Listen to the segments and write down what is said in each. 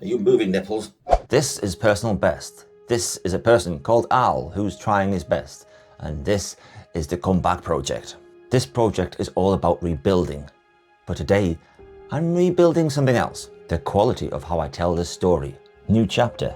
Are you moving, nipples? This is Personal Best. This is a person called Al who's trying his best. And this is the Comeback Project. This project is all about rebuilding. But today, I'm rebuilding something else. The quality of how I tell this story. New chapter,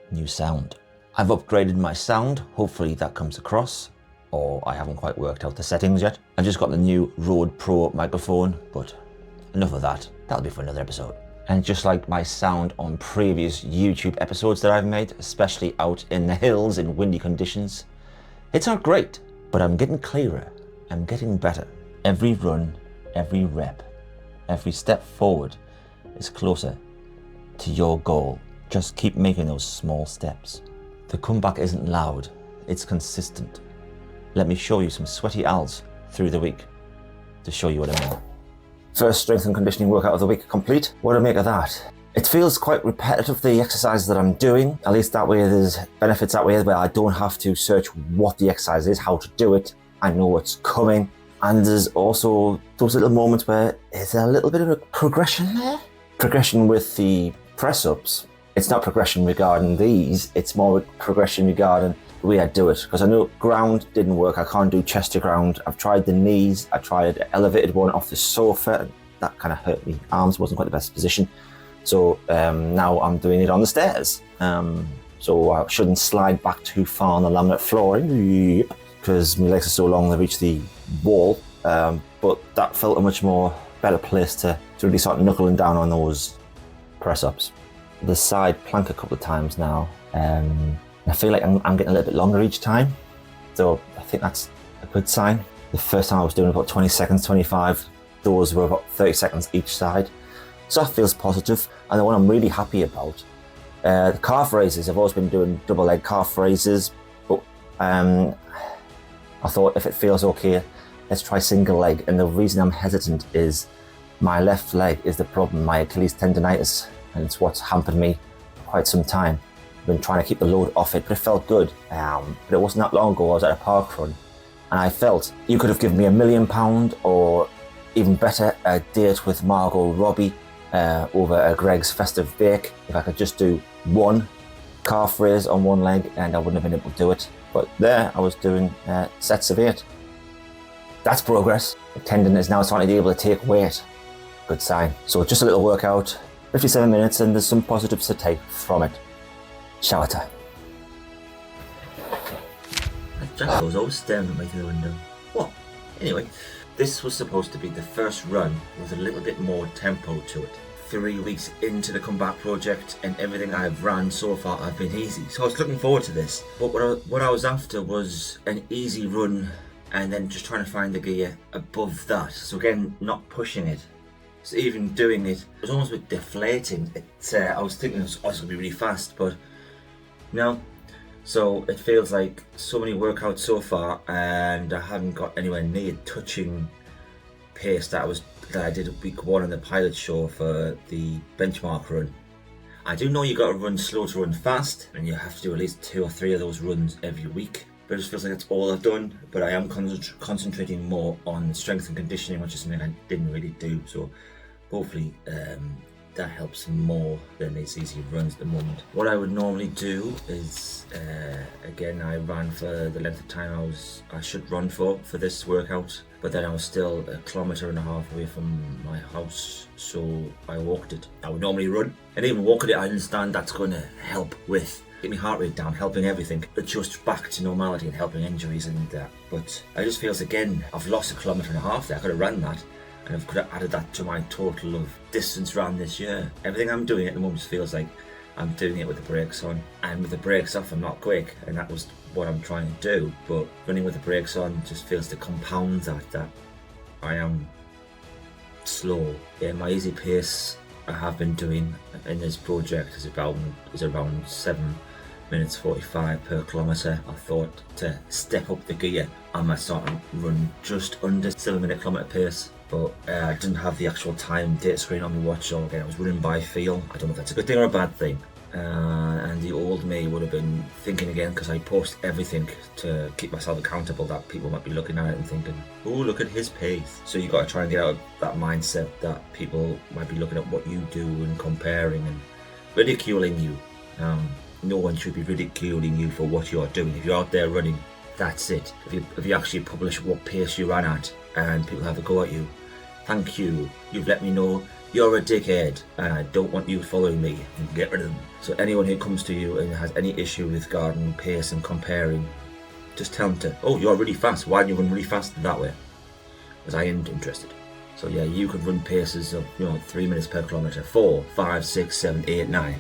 new sound. I've upgraded my sound. Hopefully that comes across. Or I haven't quite worked out the settings yet. I've just got the new Rode Pro microphone, but enough of that. That'll be for another episode. And just like my sound on previous YouTube episodes that I've made, especially out in the hills in windy conditions, it's not great, but I'm getting clearer. I'm getting better. Every run, every rep, every step forward is closer to your goal. Just keep making those small steps. The comeback isn't loud, it's consistent. Let me show you some sweaty Als through the week to show you what I mean. First strength and conditioning workout of the week complete. What do I make of that? It feels quite repetitive, the exercises that I'm doing. At least that way there's benefits that way where I don't have to search what the exercise is, how to do it. I know what's coming. And there's also those little moments where is there a little bit of a progression there? Progression with the press-ups. It's not progression regarding these, it's more progression regarding the way I do it. Because I know ground didn't work, I can't do chest to ground. I've tried the knees, I tried an elevated one off the sofa, and that kind of hurt me. Arms wasn't quite the best position. So now I'm doing it on the stairs. So I shouldn't slide back too far on the laminate flooring because my legs are so long they reach the wall. But that felt a much more better place to really start knuckling down on those press-ups. The side plank a couple of times now. I feel like I'm getting a little bit longer each time. So I think that's a good sign. The first time I was doing about 20 seconds, 25. Those were about 30 seconds each side. So that feels positive. And the one I'm really happy about, the calf raises. I've always been doing double leg calf raises, but I thought if it feels okay, let's try single leg. And the reason I'm hesitant is my left leg is the problem, my Achilles tendonitis, and it's what's hampered me for quite some time. I've been trying to keep the load off it, but it felt good. But it wasn't that long ago, I was at a park run, and I felt you could have given me £1 million, or even better, a date with Margot Robbie over a Greg's festive bake. If I could just do one calf raise on one leg, and I wouldn't have been able to do it. But there, I was doing sets of 8. That's progress. The tendon is now starting to be able to take weight. Good sign. So just a little workout, 57 minutes, and there's some positives to take from it. Shower time. Jack was always staring at me through the window. What? Anyway, this was supposed to be the first run with a little bit more tempo to it. 3 weeks into the comeback project, and everything I've ran so far have been easy. So I was looking forward to this. But what I was after was an easy run, and then just trying to find the gear above that. So again, not pushing it. So even doing it was almost a bit deflating. I was thinking it was going to be really fast, but no. So it feels like so many workouts so far, and I haven't got anywhere near touching pace that I did week 1 on the pilot show for the benchmark run. I do know you got to run slow to run fast, and you have to do at least 2 or 3 of those runs every week. But it just feels like that's all I've done. But I am concentrating more on strength and conditioning, which is something I didn't really do. So hopefully that helps more than these easy runs at the moment. What I would normally do is, again, I ran for the length of time I should run for this workout, but then I was still 1.5 kilometers away from my house, so I walked it. I would normally run, and even walking it, I understand that's going to help with get my heart rate down, helping everything, adjust back to normality and helping injuries and that. But I just feels again, I've lost 1.5 kilometers there. I could have ran that, and I could have added that to my total of distance ran this year. Everything I'm doing at the moment feels like I'm doing it with the brakes on, and with the brakes off I'm not quick, and that was what I'm trying to do. But running with the brakes on just feels to compound that I am slow. Yeah, my easy pace I have been doing in this project is around 7 minutes 45 per kilometre. I thought to step up the gear, I might start to run just under 7 minute kilometre pace. But I didn't have the actual time data screen on my watch, so again I was running by feel. I don't know if that's a good thing or a bad thing. And the old me would have been thinking again, because I post everything to keep myself accountable, that people might be looking at it and thinking, oh, look at his pace. So you got to try and get out of that mindset that people might be looking at what you do and comparing, and ridiculing you. No one should be ridiculing you for what you're doing. If you're out there running, that's it. If you actually publish what pace you ran at and people have a go at you, thank you. You've let me know you're a dickhead and I don't want you following me. Get rid of them. So anyone who comes to you and has any issue with garden pace and comparing, just tell them to, oh, you're really fast. Why don't you run really fast that way? Because I ain't interested. So yeah, you could run paces of 3 minutes per kilometre, 4, 5, 6, 7, 8, 9.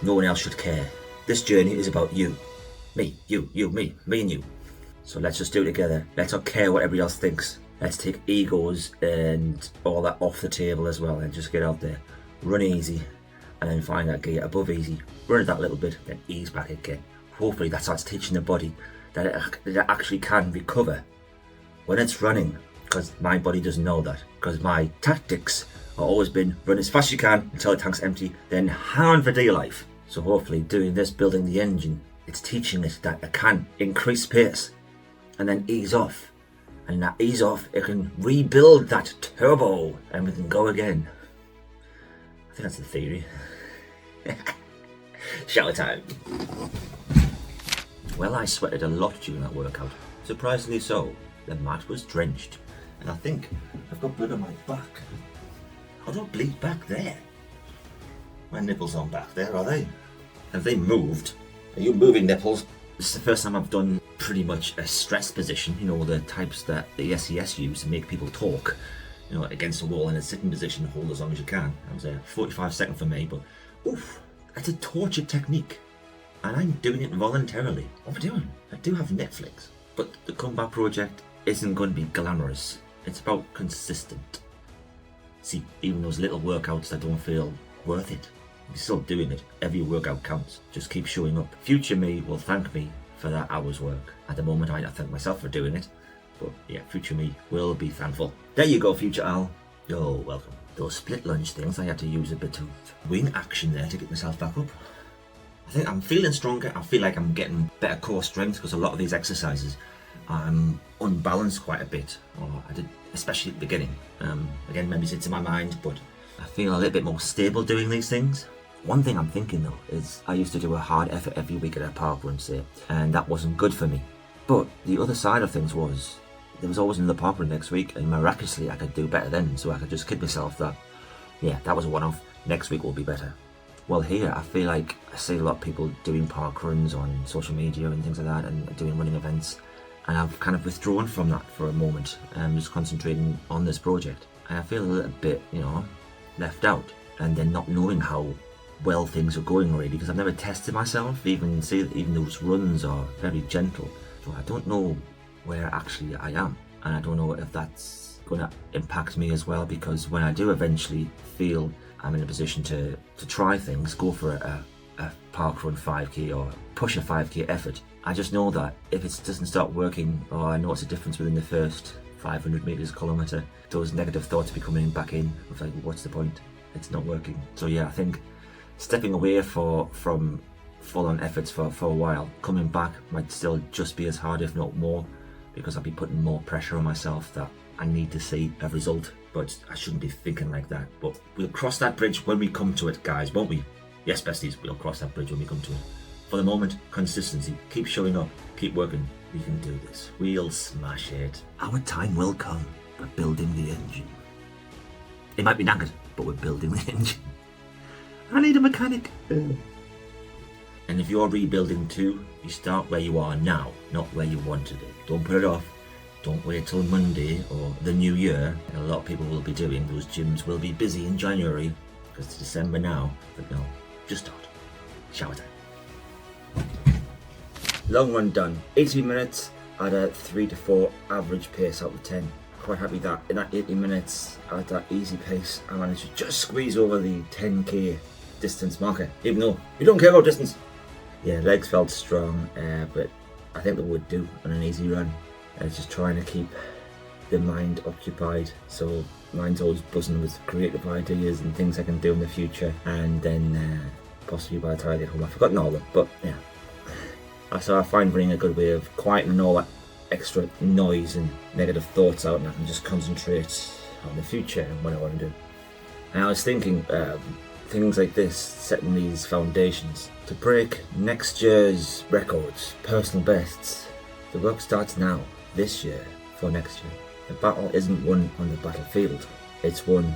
No one else should care. This journey is about you. Me, you, me and you. So let's just do it together. Let's not care what everybody else thinks. Let's take egos and all that off the table as well and just get out there. Run easy and then find that gear above easy. Run it that little bit, then ease back again. Hopefully that starts teaching the body that it actually can recover when it's running. Because my body doesn't know that. Because my tactics have always been run as fast as you can until the tank's empty, then hang on for dear life. So hopefully doing this, building the engine, it's teaching it that it can increase pace and then ease off. And that ease off, it can rebuild that turbo and we can go again. I think that's the theory. Shower time. Well, I sweated a lot during that workout. Surprisingly so. The mat was drenched. And I think I've got blood on my back. I don't bleed back there. My nipples aren't back there, are they? Have they moved? Are you moving, nipples? This is the first time I've done pretty much a stress position, the types that the SES use to make people talk, against the wall in a sitting position, hold as long as you can. That was a 45-second for me, but oof, that's a torture technique. And I'm doing it voluntarily. What am I doing? I do have Netflix. But the comeback project isn't going to be glamorous. It's about consistent. See, even those little workouts that don't feel worth it, you're still doing it. Every workout counts. Just keep showing up. Future me will thank me for that hour's work. At the moment, I thank myself for doing it. But yeah, future me will be thankful. There you go, future Al. You're welcome. Those split lunge things, I had to use a bit of wing action there to get myself back up. I think I'm feeling stronger. I feel like I'm getting better core strength because a lot of these exercises I'm unbalanced quite a bit. I did, especially at the beginning. Again, maybe it's in my mind, but I feel a little bit more stable doing these things. One thing I'm thinking though is I used to do a hard effort every week at a park run, say, and that wasn't good for me. But the other side of things was there was always another park run next week, and miraculously I could do better then. So I could just kid myself that, yeah, that was a one-off. Next week will be better. Well, here I feel like I see a lot of people doing park runs on social media and things like that, and doing running events. And I've kind of withdrawn from that for a moment and just concentrating on this project. And I feel a little bit, left out. And then not knowing how well things are going really, because I've never tested myself. Even those runs are very gentle. So I don't know where actually I am. And I don't know if that's going to impact me as well, because when I do eventually feel I'm in a position to try things, go for a park run 5k or push a 5k effort, I just know that if it doesn't start working, or I notice a difference within the first 500 meters, kilometer, those negative thoughts be coming back in. It's like, what's the point? It's not working. So yeah, I think stepping away from full-on efforts for a while, coming back might still just be as hard, if not more, because I'll be putting more pressure on myself that I need to see a result. But I shouldn't be thinking like that. But we'll cross that bridge when we come to it, guys, won't we? Yes, besties, we'll cross that bridge when we come to it. For the moment, consistency. Keep showing up. Keep working. We can do this. We'll smash it. Our time will come. We're building the engine. It might be knackered, but we're building the engine. I need a mechanic. And if you're rebuilding too, you start where you are now, not where you want to be. Don't put it off. Don't wait till Monday or the new year. And a lot of people will be doing. Those gyms will be busy in January because it's December now. But no, just start. Shower time. Long run done. 80 minutes at a 3 to 4 average pace out of 10. Quite happy that in that 80 minutes at that easy pace I managed to just squeeze over the 10k distance marker, even though we don't care about distance. Yeah, legs felt strong, but I think they would do on an easy run. I was just trying to keep the mind occupied, so mine's always buzzing with creative ideas and things I can do in the future, and then possibly by the time I get home I've forgotten all of them, but yeah. So I find running a good way of quietening all that extra noise and negative thoughts out, and I can just concentrate on the future and what I want to do. And I was thinking things like this, setting these foundations to break next year's records, personal bests. The work starts now, this year, for next year. The battle isn't won on the battlefield, it's won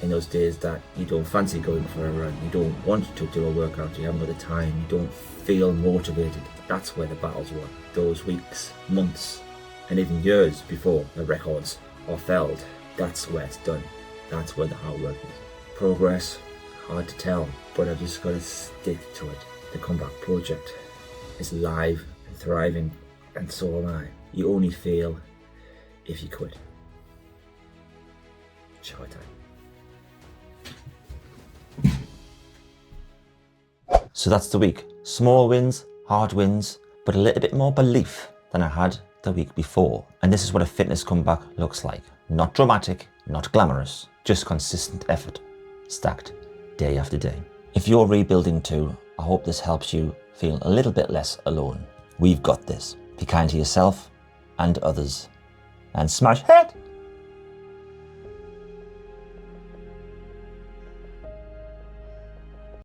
in those days that you don't fancy going for a run, you don't want to do a workout, you haven't got the time, you don't feel motivated. That's where the battle's won. Those weeks, months, and even years before the records are felled, that's where it's done. That's where the hard work is. Progress, hard to tell, but I've just got to stick to it. The Comeback Project is alive and thriving, and so am I. You only fail if you quit. Shower time. So that's the week. Small wins, hard wins, but a little bit more belief than I had the week before. And this is what a fitness comeback looks like. Not dramatic, not glamorous, just consistent effort, stacked day after day. If you're rebuilding too, I hope this helps you feel a little bit less alone. We've got this. Be kind to yourself and others. And smash head!